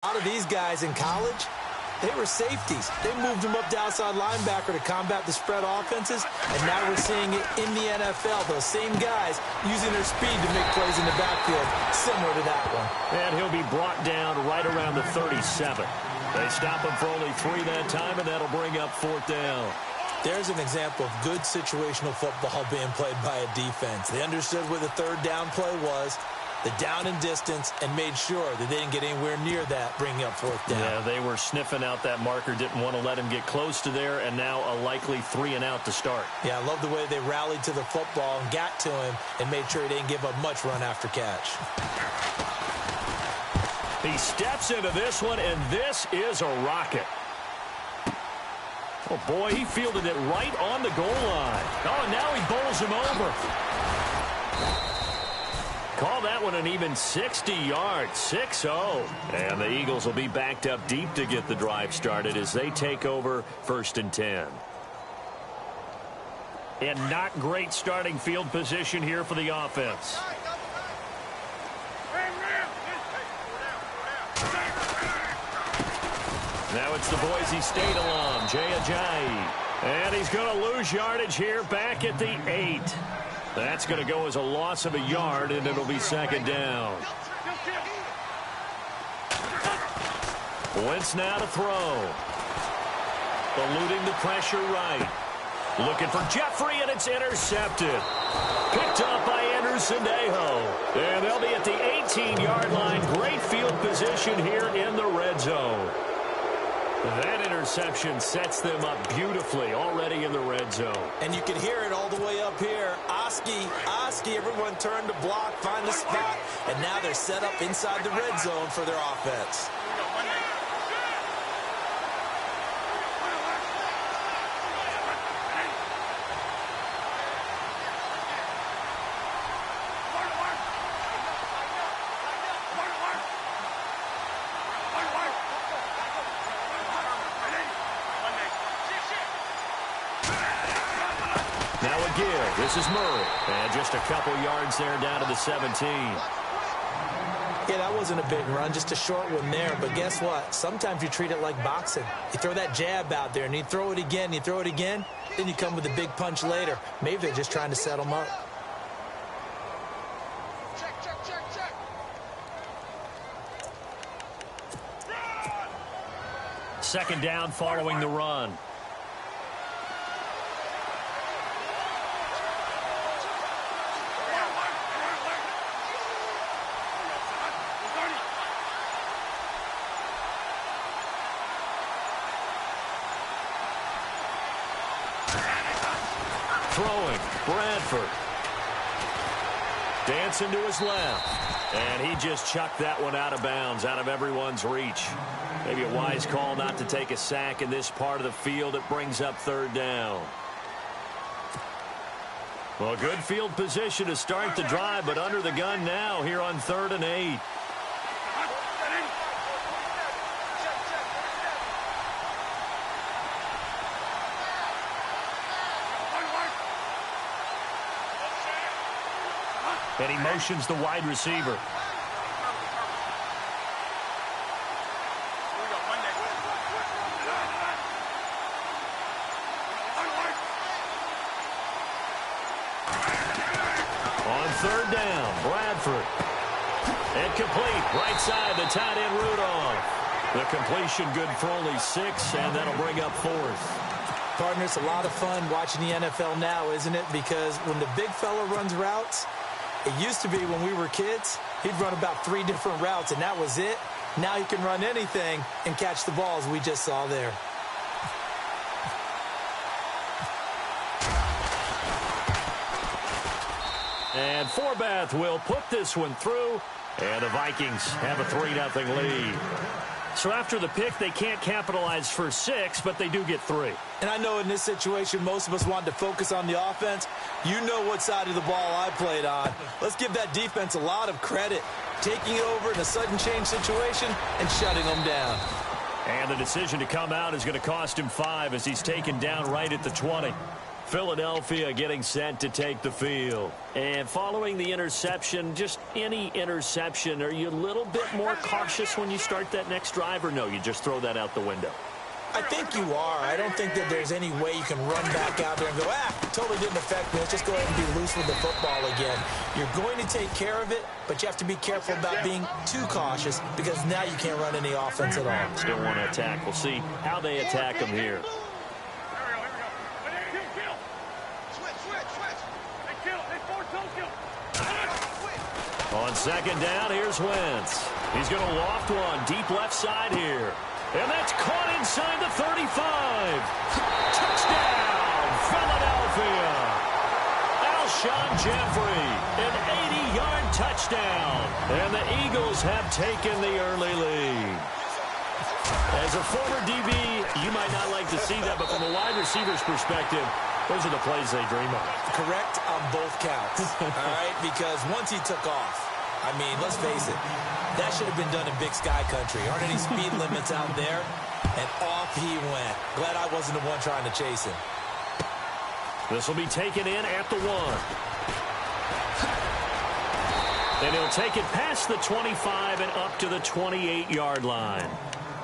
A lot of these guys in college, they were safeties. They moved them up to outside linebacker to combat the spread offenses, and now we're seeing it in the NFL. Those same guys using their speed to make plays in the backfield, similar to that one. And he'll be brought down right around the 37. They stop him for only 3 that time, and that'll bring up 4th down. There's an example of good situational football being played by a defense. They understood where the 3rd down play was, the down and distance, and made sure that they didn't get anywhere near that, bringing up 4th down. Yeah, they were sniffing out that marker, didn't want to let him get close to there, and now a likely 3 and out to start. Yeah, I love the way they rallied to the football and got to him and made sure he didn't give up much run after catch. He steps into this one, and this is a rocket. Oh, boy, he fielded it right on the goal line. Oh, and now he bowls him over. Call that one an even 60 yards, 6-0. And the Eagles will be backed up deep to get the drive started as they take over 1st and 10. And not great starting field position here for the offense. Now it's the Boise State alum, Jay Ajayi. And he's going to lose yardage here back at the 8. That's going to go as a loss of a yard, and it'll be 2nd down. Wentz now to throw. Eluding the pressure right. Looking for Jeffrey, and it's intercepted. Picked up by Anderson-Dejo. And they'll be at the 18-yard line. Great field position here in the red zone. That interception sets them up beautifully already in the red zone. And you can hear it all the way up here. Oski, everyone turned to block, find the spot, and now they're set up inside the red zone for their offense. This is Murray, and just a couple yards there down to the 17. Yeah, that wasn't a big run, just a short one there. But guess what? Sometimes you treat it like boxing. You throw that jab out there, and you throw it again, then you come with a big punch later. Maybe they're just trying to set them up. Second down following the run. Throwing, Bradford. Dancing to his left. And he just chucked that one out of bounds, out of everyone's reach. Maybe a wise call not to take a sack in this part of the field. It brings up 3rd down. Well, good field position to start the drive, but under the gun now here on 3rd and 8. And he motions the wide receiver. On 3rd down, Bradford. And complete, right side, the tight end Rudolph. The completion good for only 6, and that'll bring up 4th. Partner, it's a lot of fun watching the NFL now, isn't it? Because when the big fella runs routes, it used to be when we were kids, he'd run about 3 different routes, and that was it. Now he can run anything and catch the balls we just saw there. And Forbath will put this one through, and the Vikings have a 3-0 lead. So after the pick, they can't capitalize for 6, but they do get 3. And I know in this situation, most of us wanted to focus on the offense. You know what side of the ball I played on. Let's give that defense a lot of credit. Taking over in a sudden change situation and shutting them down. And the decision to come out is going to cost him 5 as he's taken down right at the 20. Philadelphia getting set to take the field. And following the interception, just any interception, are you a little bit more cautious when you start that next drive, or no, you just throw that out the window? I think you are. I don't think that there's any way you can run back out there and go, totally didn't affect me. Let's just go ahead and be loose with the football again. You're going to take care of it, but you have to be careful about being too cautious because now you can't run any offense at all. Still want to attack. We'll see how they attack them here. On second down, here's Wentz. He's going to loft one deep left side here. And that's caught inside the 35. Touchdown, Philadelphia. Alshon Jeffrey, an 80-yard touchdown. And the Eagles have taken the early lead. As a former DB, you might not like to see that, but from a wide receiver's perspective, those are the plays they dream of. Correct on both counts, all right? Because once he took off, I mean, let's face it, that should have been done in Big Sky Country. Aren't any speed limits out there? And off he went. Glad I wasn't the one trying to chase him. This will be taken in at the 1. And he'll take it past the 25 and up to the 28-yard line.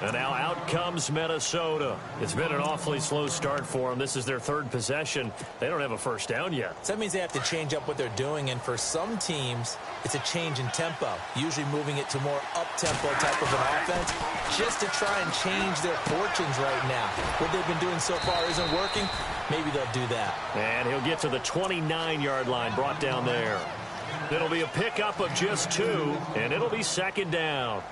And now out comes Minnesota. It's been an awfully slow start for them. This is their third possession. They don't have a first down yet. So that means they have to change up what they're doing. And for some teams, it's a change in tempo, usually moving it to more up-tempo type of an offense just to try and change their fortunes right now. What they've been doing so far isn't working. Maybe they'll do that. And he'll get to the 29-yard line, brought down there. It'll be a pickup of just 2, and it'll be second down.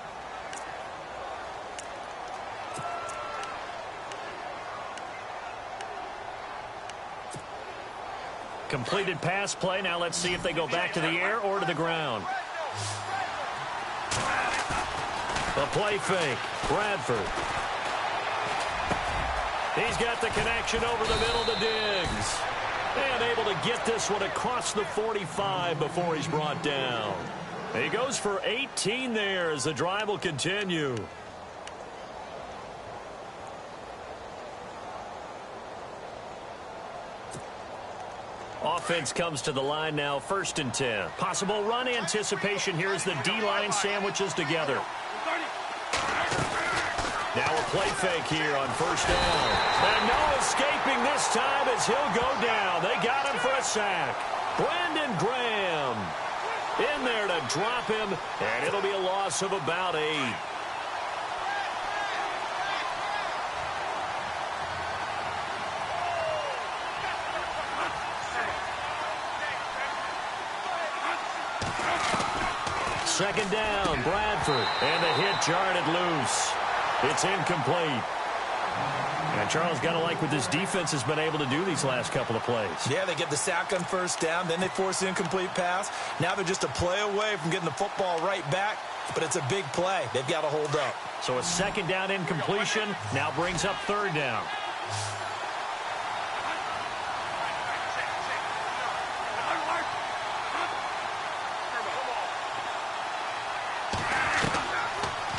Completed pass play. Now let's see if they go back to the air or to the ground. A play fake. Bradford. He's got the connection over the middle to Diggs. And able to get this one across the 45 before he's brought down. He goes for 18 there as the drive will continue. Offense comes to the line now, 1st and 10. Possible run anticipation here as the D-line sandwiches together. Now a play fake here on 1st down. And no escaping this time as he'll go down. They got him for a sack. Brandon Graham in there to drop him, and it'll be a loss of about 8. Second down, Bradford. And the hit jarred it loose. It's incomplete. And Charles, got to like what this defense has been able to do these last couple of plays. Yeah, they get the sack on 1st down, then they force the incomplete pass. Now they're just a play away from getting the football right back, but it's a big play. They've got to hold up. So a second down incompletion now brings up 3rd down.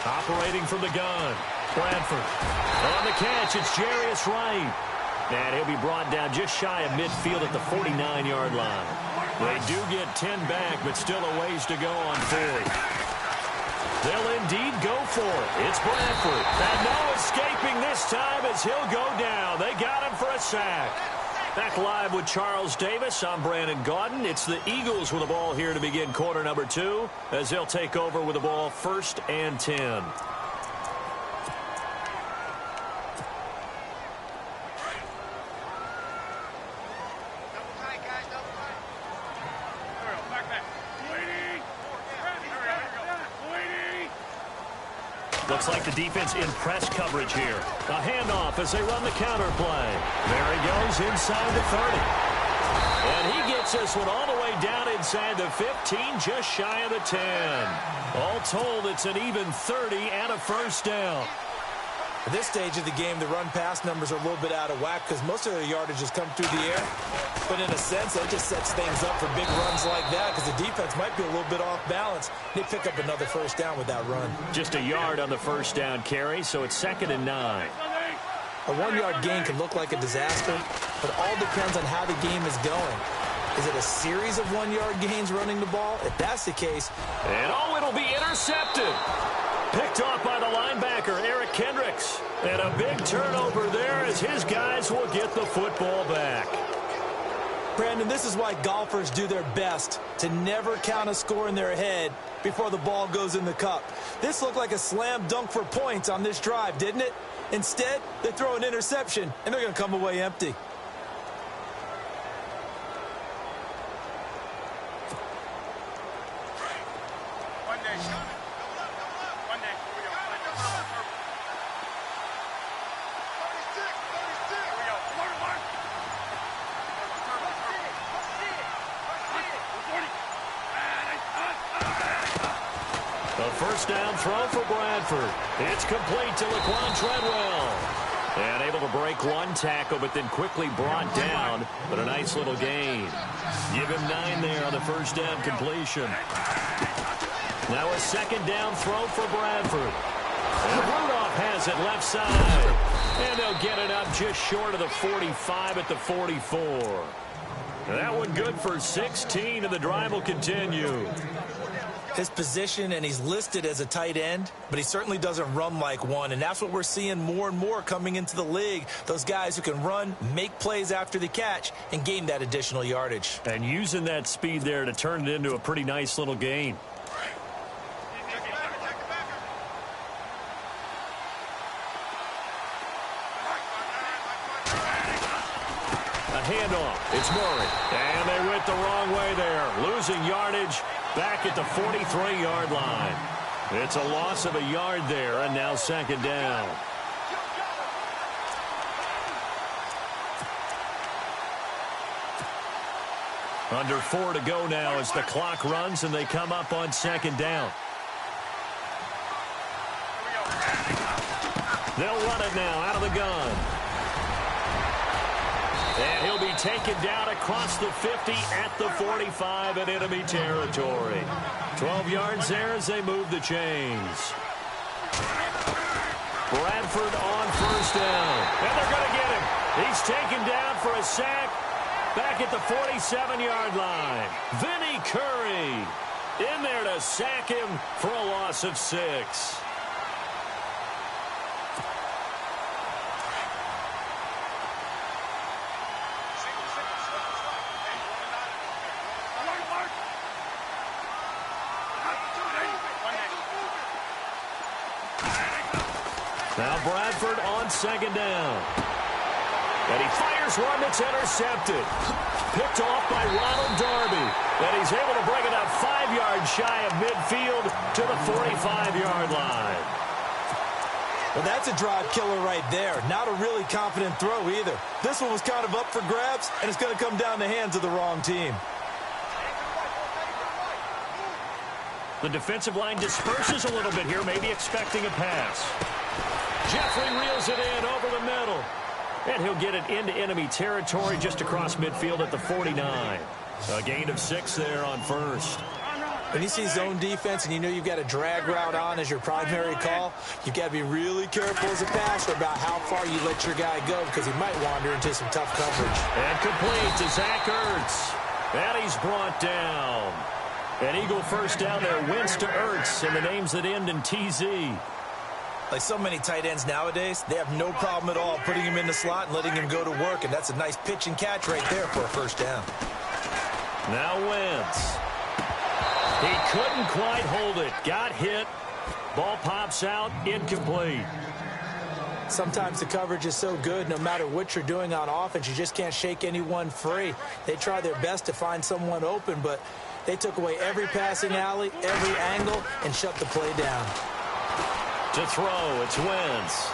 Operating from the gun. Bradford. On the catch, it's Jarius Wright. And he'll be brought down just shy of midfield at the 49-yard line. They do get 10 back, but still a ways to go on 4th. They'll indeed go for it. It's Bradford. And no escaping this time as he'll go down. They got him for a sack. Back live with Charles Davis. I'm Brandon Gaudin. It's the Eagles with the ball here to begin quarter number 2 as they'll take over with the ball 1st and 10. Looks like the defense in press coverage here. A handoff as they run the counter play. There he goes inside the 30. And he gets this one all the way down inside the 15, just shy of the 10. All told, it's an even 30 and a 1st down. At this stage of the game, the run-pass numbers are a little bit out of whack because most of their yardage has come through the air. But in a sense, that just sets things up for big runs like that because the defense might be a little bit off balance. They pick up another 1st down with that run. Just a yard on the 1st down carry, so it's 2nd and 9. A 1-yard gain can look like a disaster, but it all depends on how the game is going. Is it a series of 1-yard gains running the ball? If that's the case... And it'll be intercepted. Picked off by the linebacker, Eric Kendricks. And a big turnover there as his guys will get the football back. Brandon, this is why golfers do their best to never count a score in their head before the ball goes in the cup. This looked like a slam dunk for points on this drive, didn't it? Instead, they throw an interception, and they're going to come away empty. First down throw for Bradford. It's complete to Laquan Treadwell. And able to break one tackle, but then quickly brought down. But a nice little gain. Give him 9 there on the first down completion. Now a second down throw for Bradford. And Rudolph has it left side. And they'll get it up just short of the 45 at the 44. That one good for 16, and the drive will continue. His position, and he's listed as a tight end, but he certainly doesn't run like one, and that's what we're seeing more and more coming into the league. Those guys who can run, make plays after the catch, and gain that additional yardage. And using that speed there to turn it into a pretty nice little gain. A handoff. It's Murray. And they went the wrong way there. Losing yardage. Back at the 43-yard line. It's a loss of a yard there, and now second down. Under 4 to go now as the clock runs, and they come up on second down. They'll run it now out of the gun. And he'll be taken down across the 50 at the 45 in enemy territory. 12 yards there as they move the chains. Bradford on first down. And they're going to get him. He's taken down for a sack back at the 47-yard line. Vinny Curry in there to sack him for a loss of 6. Now Bradford on second down. And he fires one that's intercepted. Picked off by Ronald Darby. And he's able to bring it up 5 yards shy of midfield to the 45-yard line. Well, that's a drive killer right there. Not a really confident throw either. This one was kind of up for grabs, and it's going to come down the hands of the wrong team. The defensive line disperses a little bit here, maybe expecting a pass. Jeffrey reels it in over the middle. And he'll get it into enemy territory just across midfield at the 49. A gain of 6 there on first. When you see zone defense and you know you've got a drag route on as your primary call, you've got to be really careful as a passer about how far you let your guy go because he might wander into some tough coverage. And complete to Zach Ertz. And he's brought down. An Eagle first down there. Wentz to Ertz, and the names that end in TZ. Like so many tight ends nowadays, they have no problem at all putting him in the slot and letting him go to work, and that's a nice pitch and catch right there for a first down. Now Wentz. He couldn't quite hold it. Got hit. Ball pops out. Incomplete. Sometimes the coverage is so good, no matter what you're doing on offense, you just can't shake anyone free. They try their best to find someone open, but they took away every passing alley, every angle, and shut the play down. To throw, it's Wentz.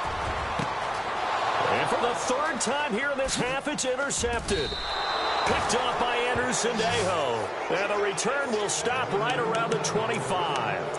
And for the 3rd time here in this half, it's intercepted. Picked off by Sandejo. And the return will stop right around the 25.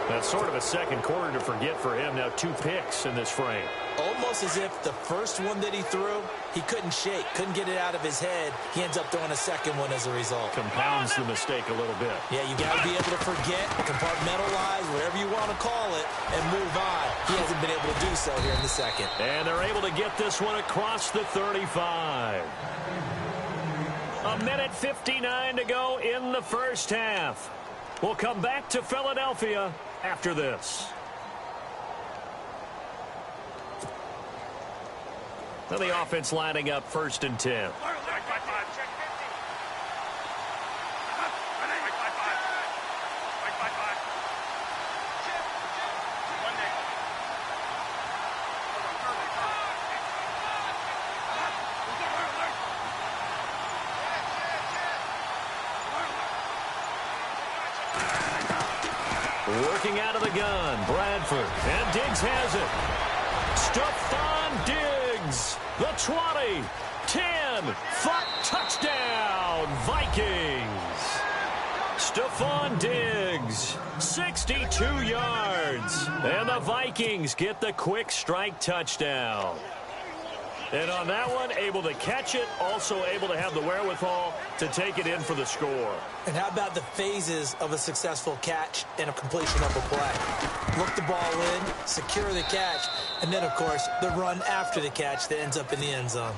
That's sort of a second quarter to forget for him. Now 2 picks in this frame. Almost as if the first one that he threw, he couldn't shake, couldn't get it out of his head. He ends up throwing a second one as a result. Compounds the mistake a little bit. Yeah, you got to be able to forget, compartmentalize, whatever you want to call it, and move on. He has a hasn't been able to do so here in the second. And they're able to get this one across the 35. A minute 59 to go in the first half. We'll come back to Philadelphia after this. Now the offense lining up 1st and 10. Working out of the gun, Bradford, and Diggs has it. Stephon Diggs, the 20, 10, touchdown, Vikings. Stephon Diggs, 62 yards, and the Vikings get the quick strike touchdown. And on that one, able to catch it, also able to have the wherewithal to take it in for the score. And how about the phases of a successful catch and a completion of a play? Look the ball in, secure the catch, and then, of course, the run after the catch that ends up in the end zone.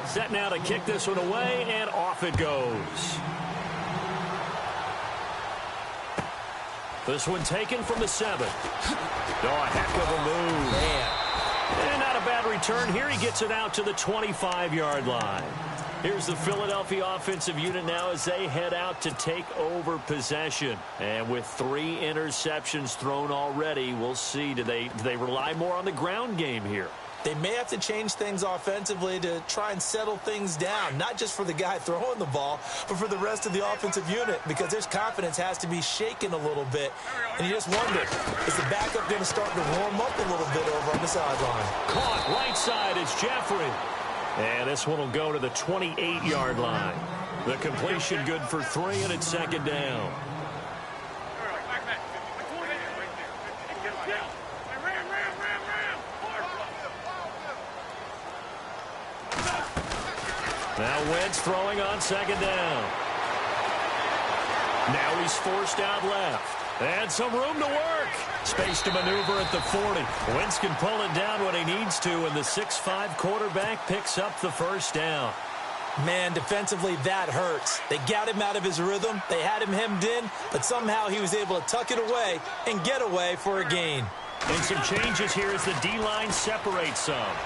Set now to kick this one away, and off it goes. This one taken from the 7. Oh, a heck of a move. Man. And not a bad return here. He gets it out to the 25-yard line. Here's the Philadelphia offensive unit now as they head out to take over possession. And with 3 interceptions thrown already, we'll see. Do they rely more on the ground game here? They may have to change things offensively to try and settle things down, not just for the guy throwing the ball, but for the rest of the offensive unit, because their confidence has to be shaken a little bit. And you just wonder, is the backup going to start to warm up a little bit over on the sideline? Caught right side is Jeffrey. And this one will go to the 28-yard line. The completion good for 3, and it's 2nd down. Now Wentz throwing on 2nd down. Now he's forced out left. And some room to work. Space to maneuver at the 40. Wentz can pull it down when he needs to, and the 6'5" quarterback picks up the 1st down. Man, defensively, that hurts. They got him out of his rhythm. They had him hemmed in, but somehow he was able to tuck it away and get away for a gain. And some changes here as the D-line separates some.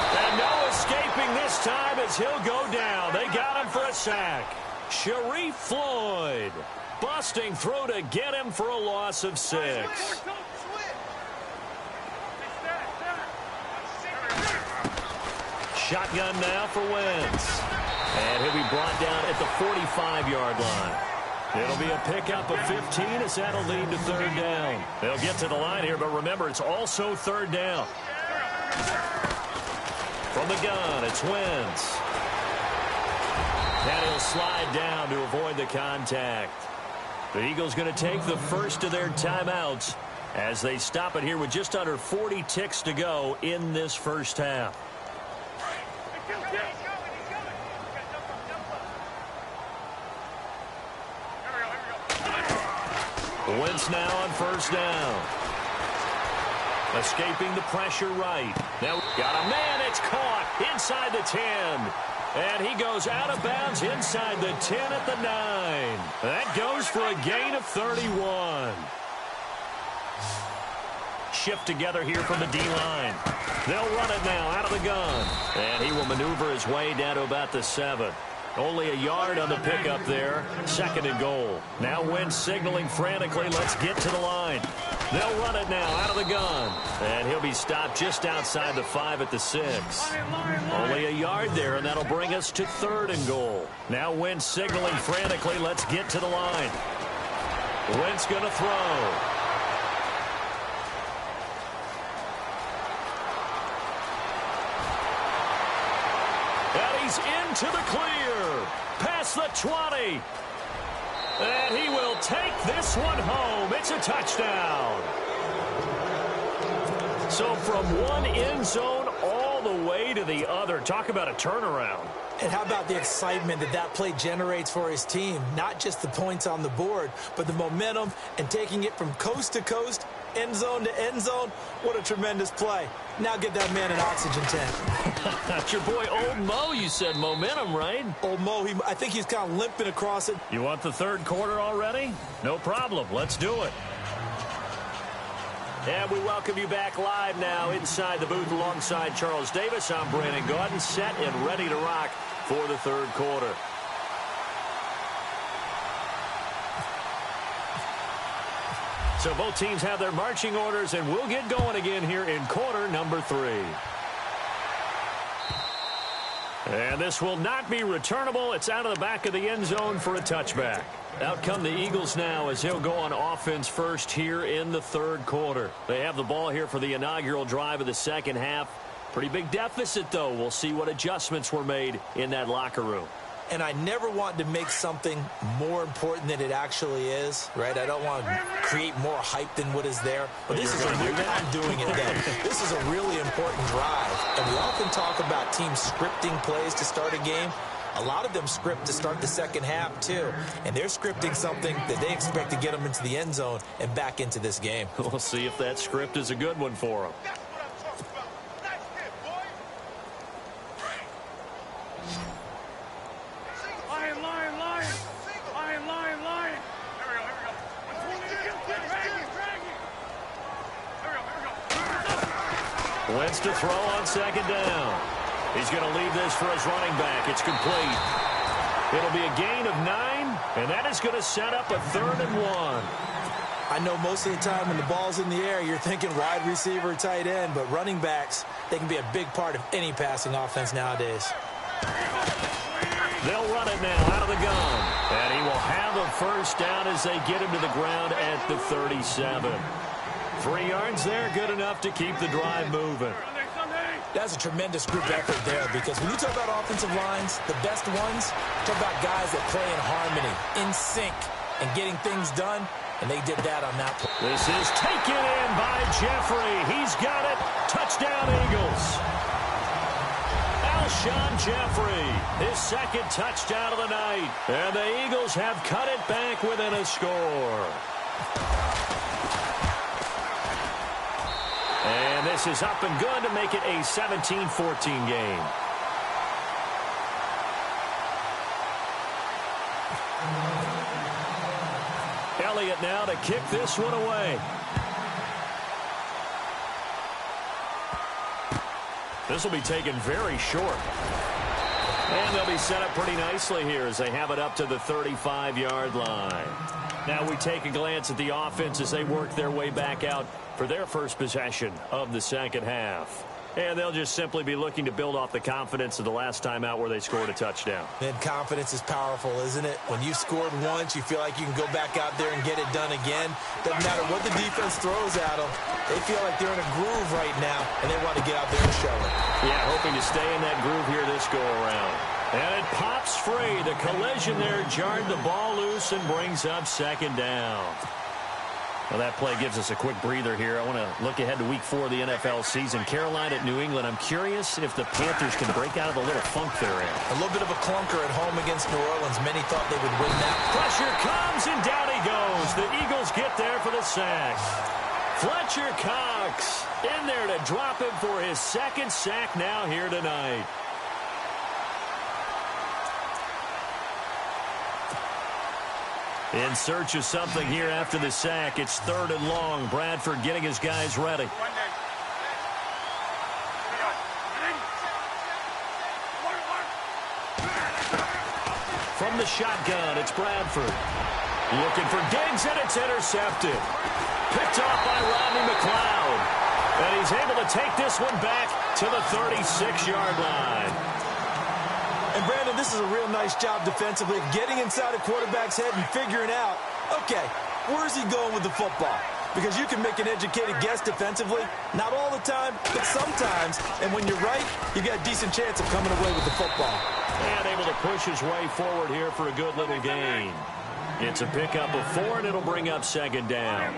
And no escaping this time as he'll go down. They got him for a sack. Sharif Floyd busting through to get him for a loss of 6. Shotgun now for Wentz. And he'll be brought down at the 45-yard line. It'll be a pickup of 15 as that'll lead to 3rd down. They'll get to the line here, but remember, it's also 3rd down. From the gun, it's Wentz. And he'll slide down to avoid the contact. The Eagles going to take the first of their timeouts as they stop it here with just under 40 ticks to go in this first half. Wentz now on 1st down. Escaping the pressure right. Now got a man. It's caught inside the 10. And he goes out of bounds inside the 10 at the 9. That goes for a gain of 31. Shift together here from the D-line. They'll run it now out of the gun. And he will maneuver his way down to about the 7. Only a yard on the pickup there. 2nd and goal. Now Wentz signaling frantically. Let's get to the line. They'll run it now out of the gun. And he'll be stopped just outside the 5 at the 6. Only a yard there, and that'll bring us to 3rd and goal. Now Wentz signaling frantically. Let's get to the line. Wentz going to throw. And he's into the clear. Past the 20. And he will take this one home. It's a touchdown. So from one end zone all the way to the other. Talk about a turnaround. And how about the excitement that that play generates for his team? Not just the points on the board, but the momentum and taking it from coast to coast, end zone to end zone. What a tremendous play. Now get that man an oxygen tank. That's your boy Old Mo. You said momentum, right? Old Mo, I think he's kind of limping across it. You want the third quarter already? No problem. Let's do it. And we welcome you back live now inside the booth alongside Charles Davis. I'm Brandon Gaudin, set and ready to rock for the third quarter. So both teams have their marching orders, and we'll get going again here in quarter number 3. And this will not be returnable. It's out of the back of the end zone for a touchback. Out come the Eagles now as they'll go on offense first here in the third quarter. They have the ball here for the inaugural drive of the second half. Pretty big deficit, though. We'll see what adjustments were made in that locker room. And I never want to make something more important than it actually is, right? I don't want to create more hype than what is there. But this is I'm doing it then. This is a really important drive. And we often talk about teams scripting plays to start a game. A lot of them script to start the second half, too. And they're scripting something that they expect to get them into the end zone and back into this game. We'll see if that script is a good one for them. Wentz to throw on second down. He's going to leave this for his running back. It's complete. It'll be a gain of 9, and that is going to set up a 3rd and 1. I know most of the time when the ball's in the air, you're thinking wide receiver, tight end, but running backs, they can be a big part of any passing offense nowadays. They'll run it now out of the gun. And he will have a first down as they get him to the ground at the 37. 3 yards there, good enough to keep the drive moving. That's a tremendous group effort there, because when you talk about offensive lines, the best ones, talk about guys that play in harmony, in sync, and getting things done, and they did that on that play. This is taken in by Jeffrey. He's got it. Touchdown, Eagles. Alshon Jeffrey, his second touchdown of the night. And the Eagles have cut it back within a score. And this is up and good to make it a 17-14 game. Elliott now to kick this one away. This will be taken very short. And they'll be set up pretty nicely here as they have it up to the 35-yard line. Now we take a glance at the offense as they work their way back out for their first possession of the second half. And they'll just simply be looking to build off the confidence of the last time out where they scored a touchdown. And confidence is powerful, isn't it? When you've scored once, you feel like you can go back out there and get it done again. Doesn't matter what the defense throws at them. They feel like they're in a groove right now, and they want to get out there and show it. Yeah, hoping to stay in that groove here this go-around. And it pops free. The collision there jarred the ball loose and brings up second down. Well, that play gives us a quick breather here. I want to look ahead to week 4 of the NFL season. Carolina at New England. I'm curious if the Panthers can break out of the little funk they're in. A little bit of a clunker at home against New Orleans. Many thought they would win that. Pressure comes, and down he goes. The Eagles get there for the sack. Fletcher Cox in there to drop him for his second sack now here tonight. In search of something here after the sack. It's 3rd and long. Bradford getting his guys ready. From the shotgun, it's Bradford. Looking for Diggs, and it's intercepted. Picked off by Rodney McLeod. And he's able to take this one back to the 36-yard line. And, Brandon, this is a real nice job defensively, getting inside a quarterback's head and figuring out, okay, where's he going with the football? Because you can make an educated guess defensively, not all the time, but sometimes. And when you're right, you got a decent chance of coming away with the football. And able to push his way forward here for a good little gain. It's a pickup of 4, and it'll bring up second down.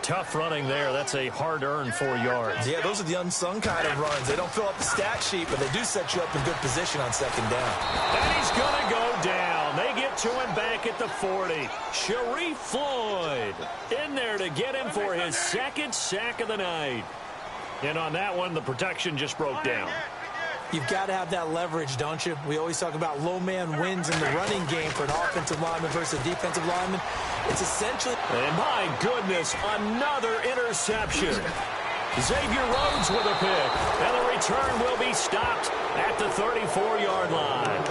Tough running there. That's a hard-earned 4 yards. Yeah, those are the unsung kind of runs. They don't fill up the stat sheet, but they do set you up in good position on second down. And he's going to go down. They get to him back at the 40. Sharif Floyd in there to get him for his second sack of the night. And on that one, the protection just broke down. You've got to have that leverage, don't you? We always talk about low man wins in the running game for an offensive lineman versus a defensive lineman. It's essentially... And my goodness, another interception. Xavier Rhodes with a pick. And the return will be stopped at the 34-yard line.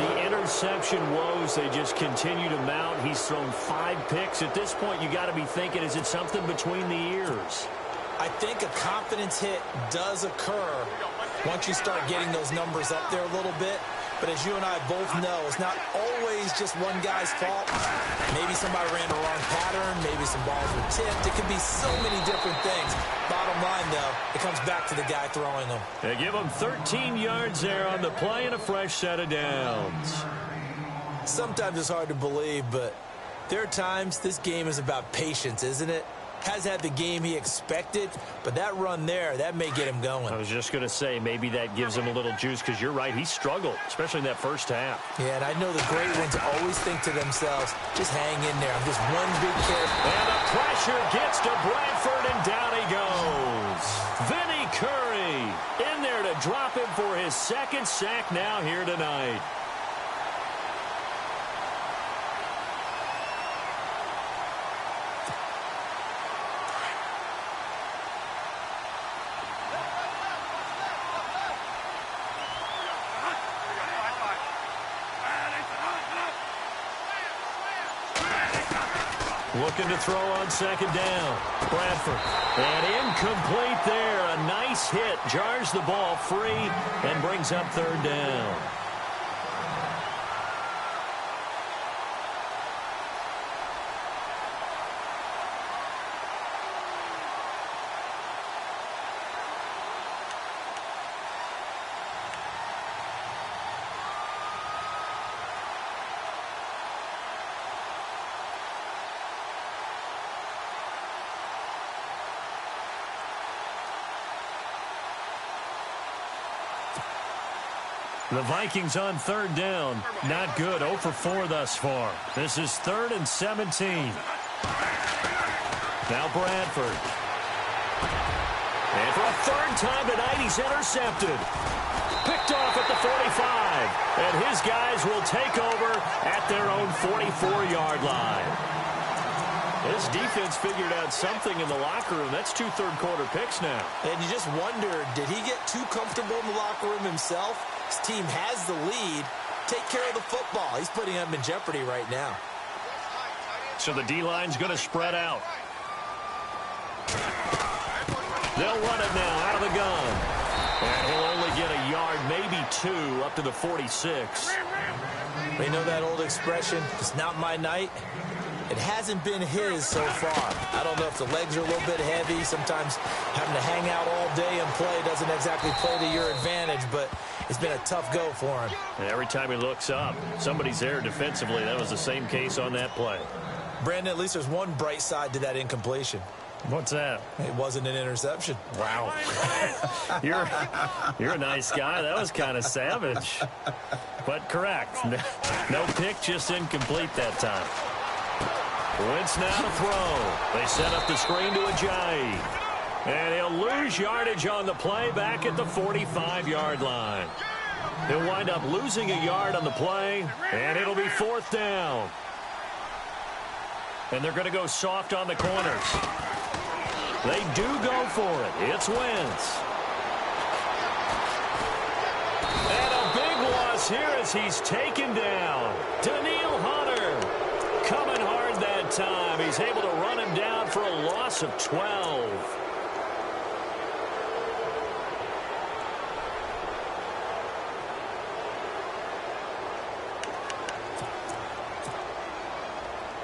The interception woes, they just continue to mount. He's thrown 5 picks. At this point, you got to be thinking, is it something between the ears? I think a confidence hit does occur once you start getting those numbers up there a little bit. But as you and I both know, it's not always just one guy's fault. Maybe somebody ran the wrong pattern. Maybe some balls were tipped. It could be so many different things. Bottom line, though, it comes back to the guy throwing them. They give him 13 yards there on the play and a fresh set of downs. Sometimes it's hard to believe, but there are times this game is about patience, isn't it? Has had the game he expected, but that run there, that may get him going. I was just going to say, maybe that gives him a little juice, because you're right, he struggled, especially in that first half. Yeah, and I know the great ones always think to themselves, just hang in there. I'm just one big carry. And the pressure gets to Bradford, and down he goes. Vinny Curry in there to drop him for his second sack now here tonight. Looking to throw on second down. Bradford. And incomplete there. A nice hit. Jars the ball free and brings up third down. The Vikings on third down. Not good. 0 for 4 thus far. This is 3rd and 17. Now Bradford. And for a third time tonight, he's intercepted. Picked off at the 45. And his guys will take over at their own 44-yard line. This defense figured out something in the locker room. That's 2 third-quarter picks now. And you just wonder, did he get too comfortable in the locker room himself? His team has the lead. Take care of the football. He's putting them in jeopardy right now. So the D-line's going to spread out. They'll run it now out of the gun. And he'll only get a yard, maybe 2, up to the 46. They know that old expression, it's not my night. It hasn't been his so far. I don't know if the legs are a little bit heavy. Sometimes having to hang out all day and play doesn't exactly play to your advantage, but it's been a tough go for him. And every time he looks up, somebody's there defensively. That was the same case on that play. Brandon, at least there's one bright side to that incompletion. What's that? It wasn't an interception. Wow. You're a nice guy. That was kind of savage. But correct. No pick, just incomplete that time. Wentz now to throw. They set up the screen to Ajayi. And he'll lose yardage on the play back at the 45-yard line. He'll wind up losing a yard on the play, and it'll be 4th down. And they're going to go soft on the corners. They do go for it. It's Wentz. And a big loss here as he's taken down. Daniil Hunter coming hard that time. He's able to run him down for a loss of 12.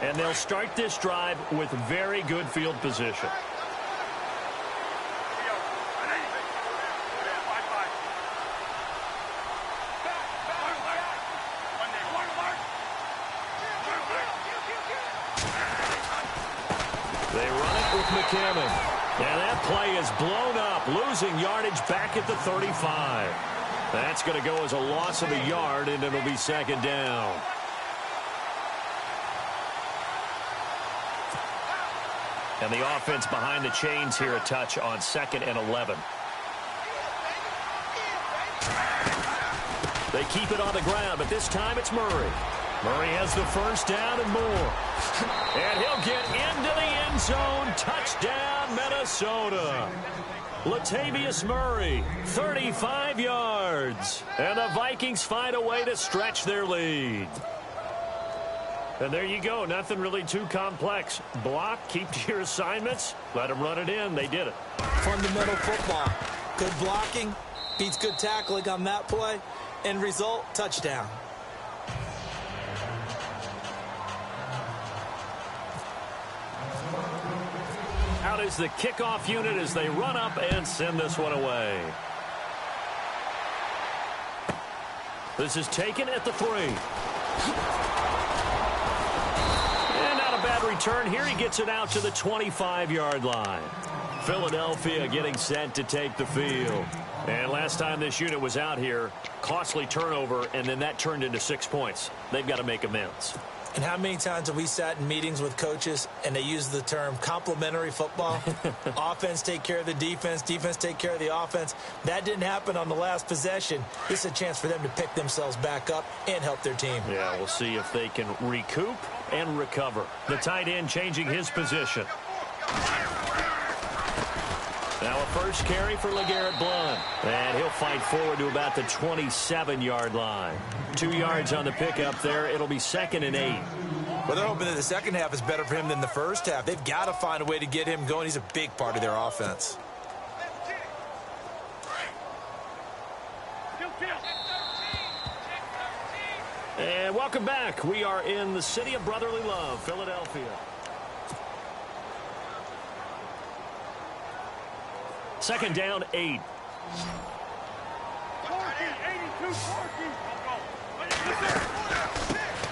And they'll start this drive with very good field position. They run it with McCammon. And that play is blown up, losing yardage back at the 35. That's going to go as a loss of a yard, and it'll be second down. And the offense behind the chains here, a touch on 2nd and 11. They keep it on the ground, but this time it's Murray. Murray has the first down and more. And he'll get into the end zone. Touchdown, Minnesota. Latavius Murray, 35 yards. And the Vikings find a way to stretch their lead. And there you go. Nothing really too complex. Block, keep to your assignments, let them run it in. They did it. Fundamental football. Good blocking beats good tackling on that play. End result, touchdown. Out is the kickoff unit as they run up and send this one away. This is taken at the 3. And not a bad return here. He gets it out to the 25-yard line. Philadelphia getting set to take the field. And last time this unit was out here, costly turnover, and then that turned into 6 points. They've got to make amends. And how many times have we sat in meetings with coaches and they use the term complementary football? Offense take care of the defense, defense take care of the offense. That didn't happen on the last possession. This is a chance for them to pick themselves back up and help their team. Yeah, we'll see if they can recoup and recover. The tight end changing his position. Now a first carry for LeGarrette Blount. And he'll fight forward to about the 27-yard line. 2 yards on the pickup there. It'll be 2nd and 8. Well, they're hoping that the second half is better for him than the first half. They've got to find a way to get him going. He's a big part of their offense. And welcome back. We are in the city of brotherly love, Philadelphia. Second down, 8.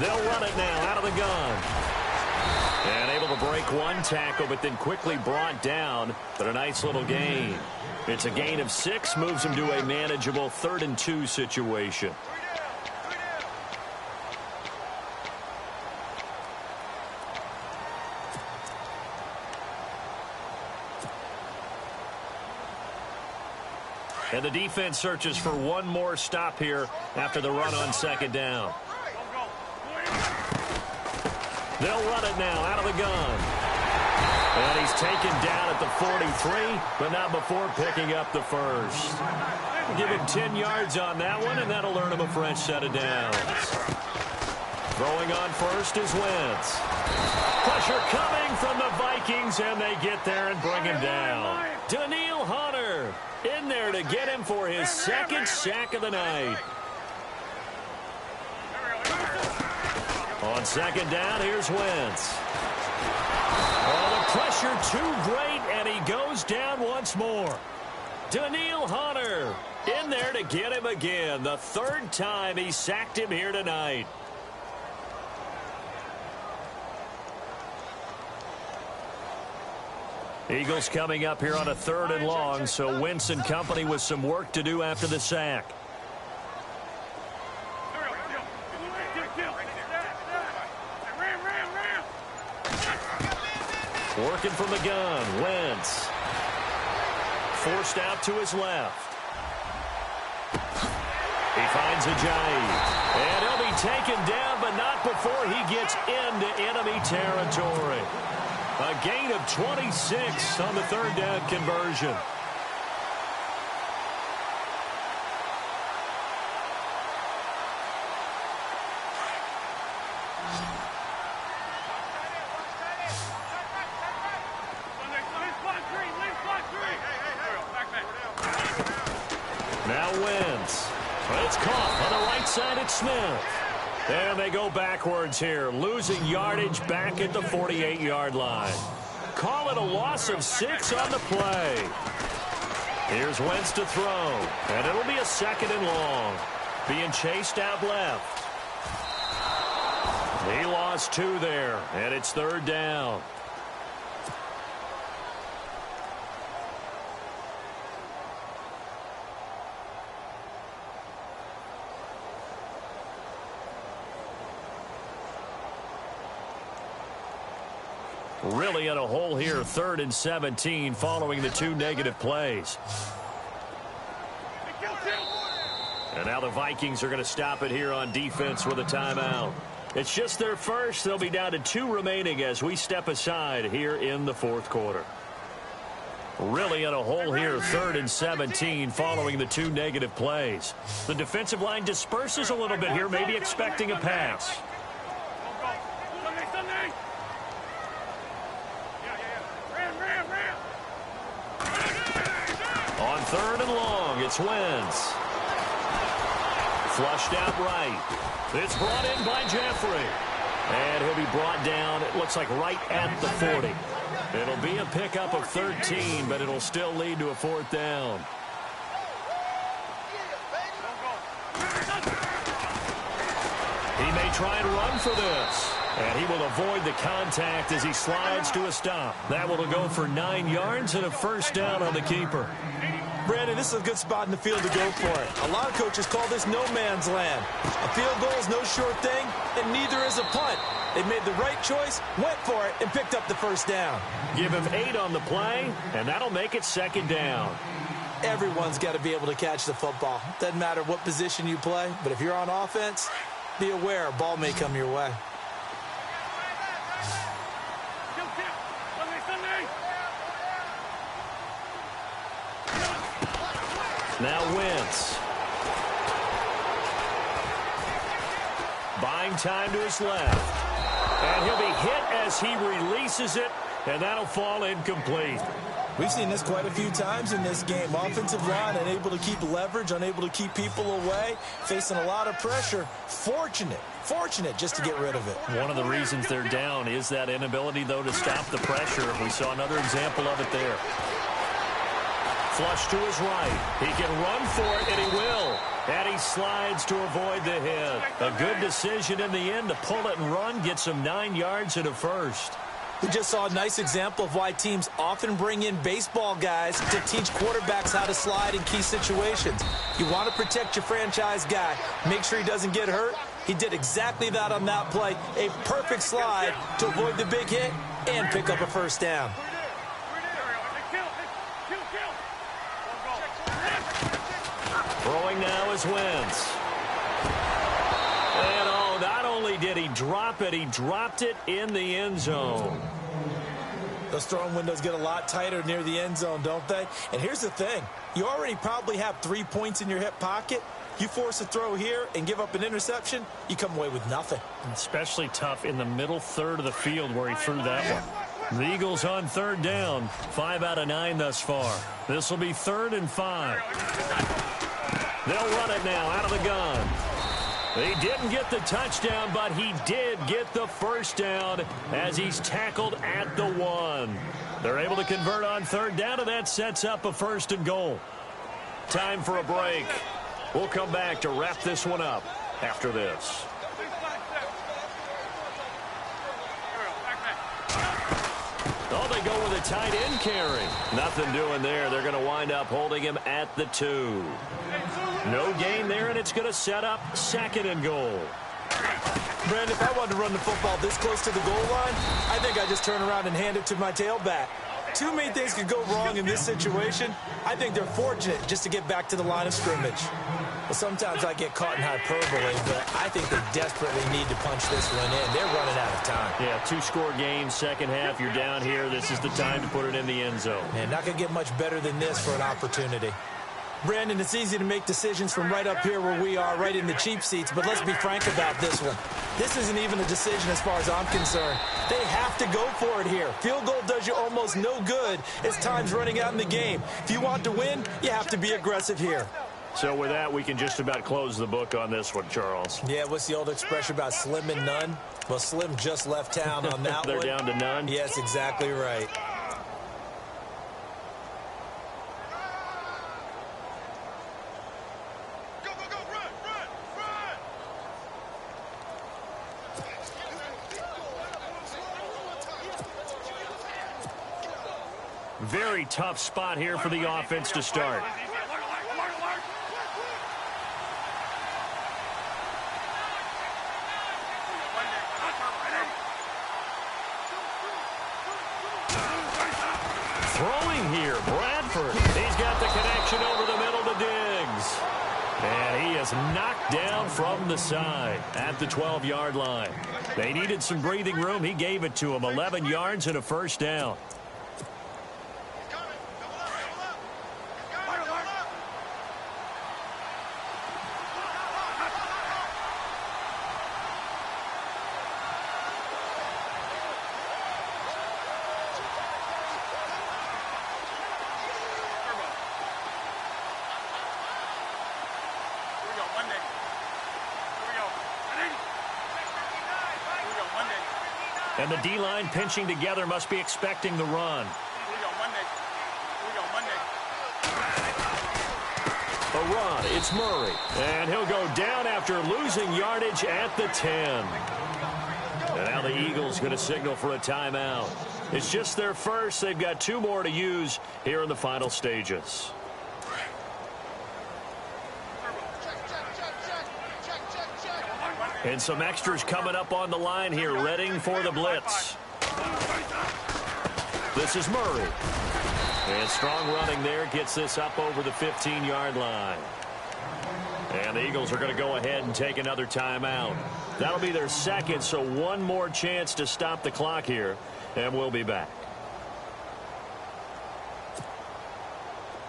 They'll run it now out of the gun. And able to break one tackle, but then quickly brought down. But a nice little gain. It's a gain of 6, moves him to a manageable 3rd and 2 situation. And the defense searches for one more stop here after the run on second down. They'll run it now out of the gun. And he's taken down at the 43, but not before picking up the first. Give him 10 yards on that one, and that'll earn him a fresh set of downs. Throwing on first is Wentz. Pressure coming from the Vikings, and they get there and bring him down. Daniil Hunter in there to get him for his 2nd sack of the night. On second down, here's Wentz. Oh, the pressure too great, and he goes down once more. Daniil Hunter in there to get him again. The 3rd time he sacked him here tonight. Eagles coming up here on a 3rd and long, so Wentz and company with some work to do after the sack. Working from the gun, Wentz. Forced out to his left. He finds Ajayi. And he'll be taken down, but not before he gets into enemy territory. A gain of 26 on the 3rd down conversion. Now Wentz. It's caught on the right side at Smith. And they go backwards here, losing yardage back at the 48-yard line. Call it a loss of 6 on the play. Here's Wentz to throw, and it'll be a 2nd and long. Being chased out left. He lost 2 there, and it's 3rd down. Really in a hole here, 3rd and 17 following the 2 negative plays. And now the Vikings are going to stop it here on defense with a timeout. It's just their first. They'll be down to 2 remaining as we step aside here in the 4th quarter. Really in a hole here, 3rd and 17 following the 2 negative plays. The defensive line disperses a little bit here, maybe expecting a pass. On 3rd and long, it's Wentz. Flushed out right. It's brought in by Jeffrey. And he'll be brought down, it looks like right at the 40. It'll be a pickup of 13, but it'll still lead to a 4th down. He may try and run for this. And he will avoid the contact as he slides to a stop. That will go for 9 yards and a 1st down on the keeper. Brandon, this is a good spot in the field to go for it. A lot of coaches call this no man's land. A field goal is no sure thing, and neither is a punt. They made the right choice, went for it, and picked up the 1st down. Give him 8 on the play, and that'll make it 2nd down. Everyone's got to be able to catch the football. Doesn't matter what position you play, but if you're on offense, be aware a ball may come your way. Now Wentz. Buying time to his left. And he'll be hit as he releases it, and that'll fall incomplete. We've seen this quite a few times in this game. Offensive line unable to keep leverage, unable to keep people away, facing a lot of pressure. Fortunate just to get rid of it. One of the reasons they're down is that inability, though, to stop the pressure. We saw another example of it there. Flush to his right. He can run for it, and he will. And he slides to avoid the hit. A good decision in the end to pull it and run, gets him 9 yards and a 1st. We just saw a nice example of why teams often bring in baseball guys to teach quarterbacks how to slide in key situations. You want to protect your franchise guy. Make sure he doesn't get hurt. He did exactly that on that play. A perfect slide to avoid the big hit and pick up a 1st down. Throwing now is Wentz. And not only did he drop it, he dropped it in the end zone. Those throwing windows get a lot tighter near the end zone, don't they? And here's the thing. You already probably have 3 points in your hip pocket. You force a throw here and give up an interception, you come away with nothing. Especially tough in the middle 3rd of the field where he threw that one. The Eagles on 3rd down. 5 out of 9 thus far. This will be 3rd and 5. They'll run it now out of the gun. He didn't get the touchdown, but he did get the 1st down as he's tackled at the 1. They're able to convert on 3rd down, and that sets up a 1st and goal. Time for a break. We'll come back to wrap this one up after this. Oh, they go with a tight end carry. Nothing doing there. They're going to wind up holding him at the 2. No gain there, and it's going to set up 2nd and goal. Brandon, if I wanted to run the football this close to the goal line, I think I'd just turn around and hand it to my tailback. 2 main things could go wrong in this situation. I think they're fortunate just to get back to the line of scrimmage. Well, sometimes I get caught in hyperbole, but I think they desperately need to punch this one in. They're running out of time. Yeah, 2-score game, 2nd half. You're down here. This is the time to put it in the end zone. Man, not going to get much better than this for an opportunity. Brandon, it's easy to make decisions from right up here where we are, right in the cheap seats, but let's be frank about this one. This isn't even a decision as far as I'm concerned. They have to go for it here. Field goal does you almost no good as time's running out in the game. If you want to win, you have to be aggressive here. So with that, we can just about close the book on this one, Charles. Yeah, what's the old expression about slim and none? Well, Slim just left town on that They're one. down to none? Yes, exactly right. Very tough spot here for the offense to start. Throwing here, Bradford. He's got the connection over the middle to Diggs. And he is knocked down from the side at the 12-yard line. They needed some breathing room. He gave it to them. 11 yards and a first down. And the D-line pinching together must be expecting the run. A run, it's Murray. And he'll go down after losing yardage at the 10. And now the Eagles going to signal for a timeout. It's just their first. They've got 2 more to use here in the final stages. And some extras coming up on the line here, readying for the blitz. This is Murray. And strong running there gets this up over the 15-yard line. And the Eagles are going to go ahead and take another timeout. That'll be their second, so one more chance to stop the clock here, and we'll be back.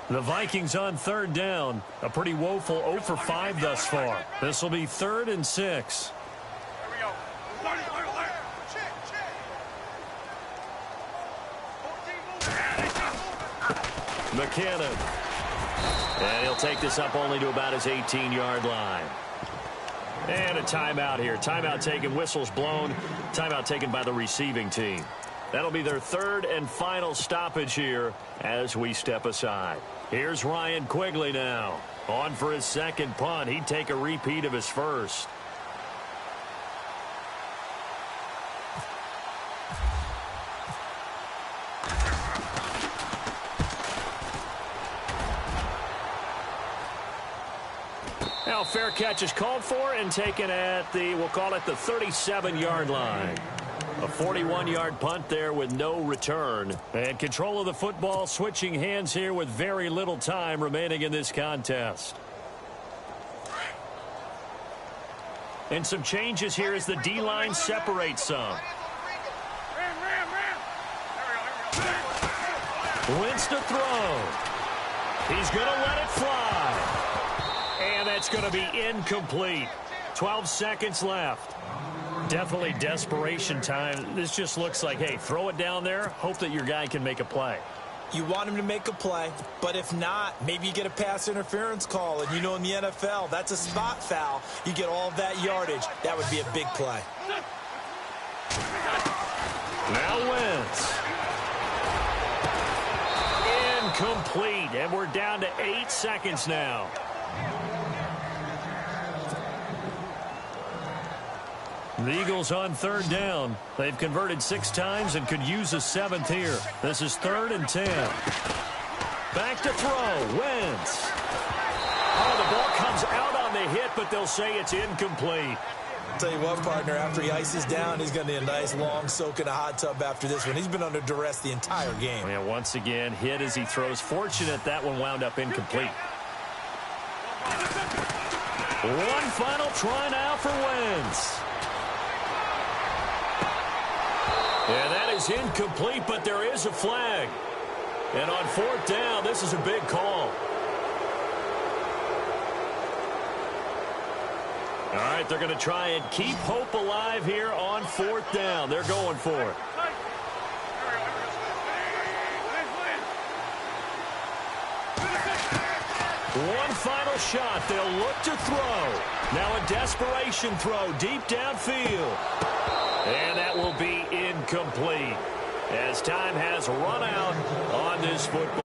The Vikings on third down. A pretty woeful 0 for 5 thus far. This will be 3rd and 6. McKinnon. And he'll take this up only to about his 18-yard line. And a timeout here. Timeout taken, whistles blown. Timeout taken by the receiving team. That'll be their 3rd and final stoppage here as we step aside. Here's Ryan Quigley now. On for his second punt. He'd take a repeat of his first. Now fair catch is called for and taken at the, we'll call it the 37-yard line. A 41-yard punt there with no return. And control of the football switching hands here with very little time remaining in this contest. And some changes here as the D-line separates some. Wins to throw. He's going to let it fly. And that's going to be incomplete. 12 seconds left. Definitely desperation time. This just looks like, hey, throw it down there, hope that your guy can make a play. You want him to make a play, but if not, maybe you get a pass interference call, and you know in the NFL, that's a spot foul. You get all of that yardage. That would be a big play. Now Wentz. Incomplete, and we're down to 8 seconds now. The Eagles on third down. They've converted 6 times and could use a 7th here. This is 3rd and 10. Back to throw. Wentz. Oh, the ball comes out on the hit, but they'll say it's incomplete. I'll tell you what, partner, after he ices down, he's going to need a nice long soak in a hot tub after this one. He's been under duress the entire game. Yeah, once again, hit as he throws. Fortunate that one wound up incomplete. One final try now for Wentz. And that is incomplete, but there is a flag. And on 4th down, this is a big call. All right, they're going to try and keep hope alive here on 4th down. They're going for it. One final shot. They'll look to throw. Now a desperation throw deep downfield. And that will be incomplete as time has run out on this football.